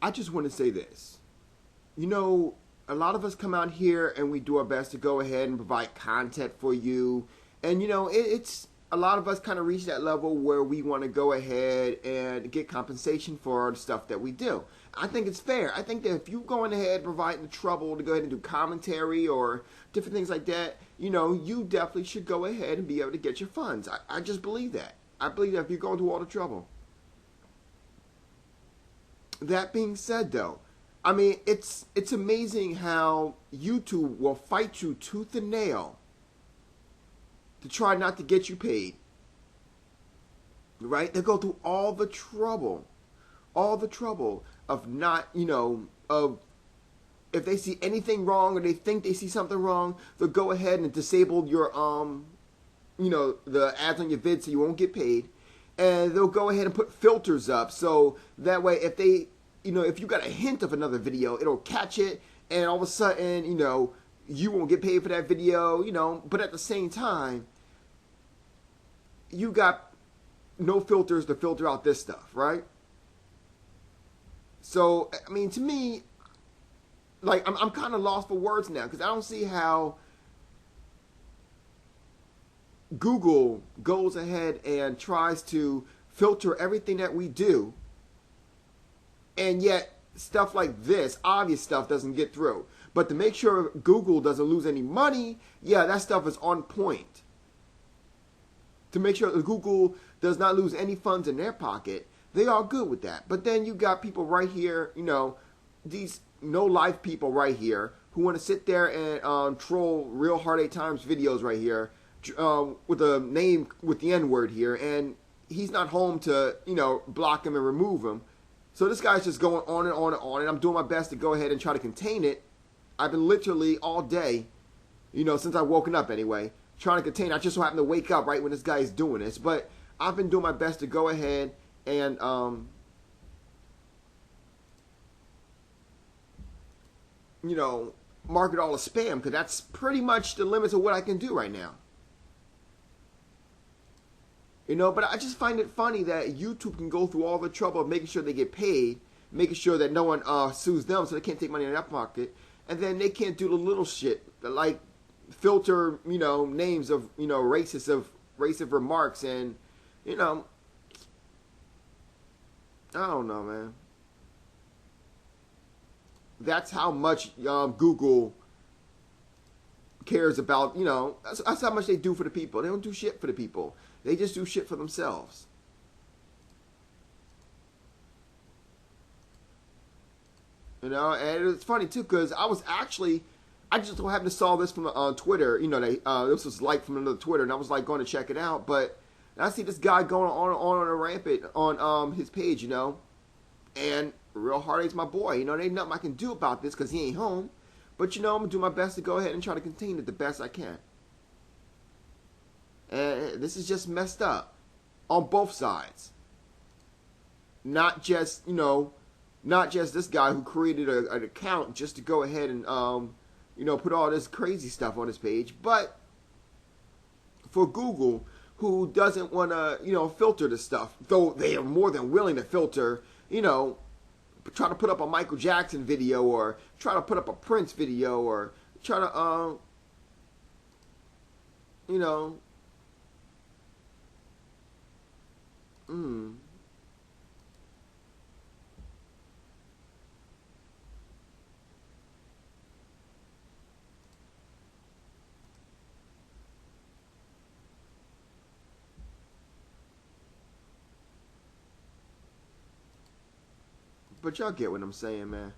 I just want to say this. You know, a lot of us come out here and we do our best to go ahead and provide content for you. And, you know, it's a lot of us kind of reach that level where we want to go ahead and get compensation for the stuff that we do. I think it's fair. I think that if you're going ahead and providing the trouble to go ahead and do commentary or different things like that, you know, you definitely should go ahead and be able to get your funds. I just believe that. I believe that if you're going through all the trouble. That being said, though, I mean, it's amazing how YouTube will fight you tooth and nail to try not to get you paid. Right? They go through all the trouble of not, you know, of if they see anything wrong or they think they see something wrong, they'll go ahead and disable your, you know, the ads on your vid so you won't get paid. And they'll go ahead and put filters up so that way if they, you know, if you got a hint of another video, it'll catch it, and all of a sudden, you know, you won't get paid for that video, you know, but at the same time, you got no filters to filter out this stuff, right? So, I mean, to me, like, I'm kind of lost for words now, because I don't see how Google goes ahead and tries to filter everything that we do, and yet stuff like this, obvious stuff, doesn't get through. But to make sure Google doesn't lose any money, yeah, that stuff is on point. To make sure that Google does not lose any funds in their pocket, they are good with that. But then you got people right here, you know, these no-life people right here who want to sit there and troll Real Hard 8 Times videos right here with a name with the N-word here, and he's not home to, you know, block him and remove him. So this guy's just going on and on and on, and I'm doing my best to go ahead and try to contain it. I've been literally all day, you know, since I've woken up anyway, trying to contain it. I just so happen to wake up right when this guy is doing this. But I've been doing my best to go ahead and, you know, mark it all as spam, because that's pretty much the limits of what I can do right now. You know, but I just find it funny that YouTube can go through all the trouble of making sure they get paid, making sure that no one sues them so they can't take money in their pocket, and then they can't do the little shit, like filter, you know, names of, you know, racist remarks, and, you know, I don't know, man. That's how much Google cares about, you know, that's how much they do for the people. They don't do shit for the people. They just do shit for themselves. You know, and it's funny too, because I just so happened to saw this from Twitter. You know, this was like from another Twitter, and I was like going to check it out. But I see this guy going on a rampant on his page, you know, and Real Hard 8's my boy. You know, there ain't nothing I can do about this because he ain't home. But, you know, I'm going to do my best to go ahead and try to contain it the best I can. And this is just messed up on both sides. Not just, you know, not just this guy who created an account just to go ahead and, you know, put all this crazy stuff on his page, but for Google, who doesn't want to, you know, filter the stuff, though they are more than willing to filter, you know, try to put up a Michael Jackson video or try to put up a Prince video or try to, you know, but y'all get what I'm saying, man.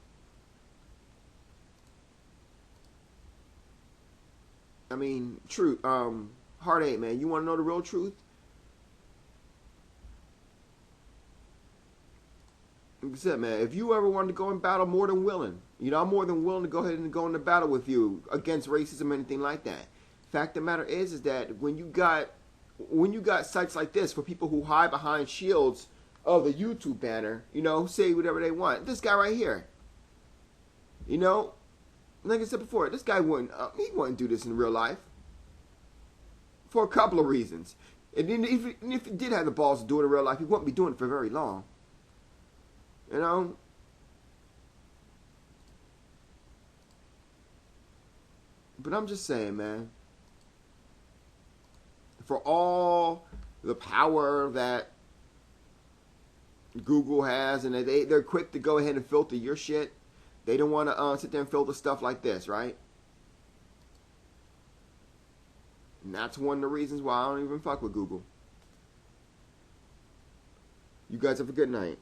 I mean, truth, Hard 8, man. You want to know the real truth? Like I said, man, if you ever wanted to go in battle, more than willing. You know, I'm more than willing to go ahead and go into battle with you against racism or anything like that. Fact of the matter is that when you got sites like this for people who hide behind shields of the YouTube banner, you know, say whatever they want. This guy right here, you know, like I said before, this guy he wouldn't do this in real life for a couple of reasons. And then if he did have the balls to do it in real life, he wouldn't be doing it for very long. You know, But I'm just saying, man. For all the power that Google has, and they're quick to go ahead and filter your shit, they don't want to sit there and filter stuff like this, right? And that's one of the reasons why I don't even fuck with Google. You guys have a good night.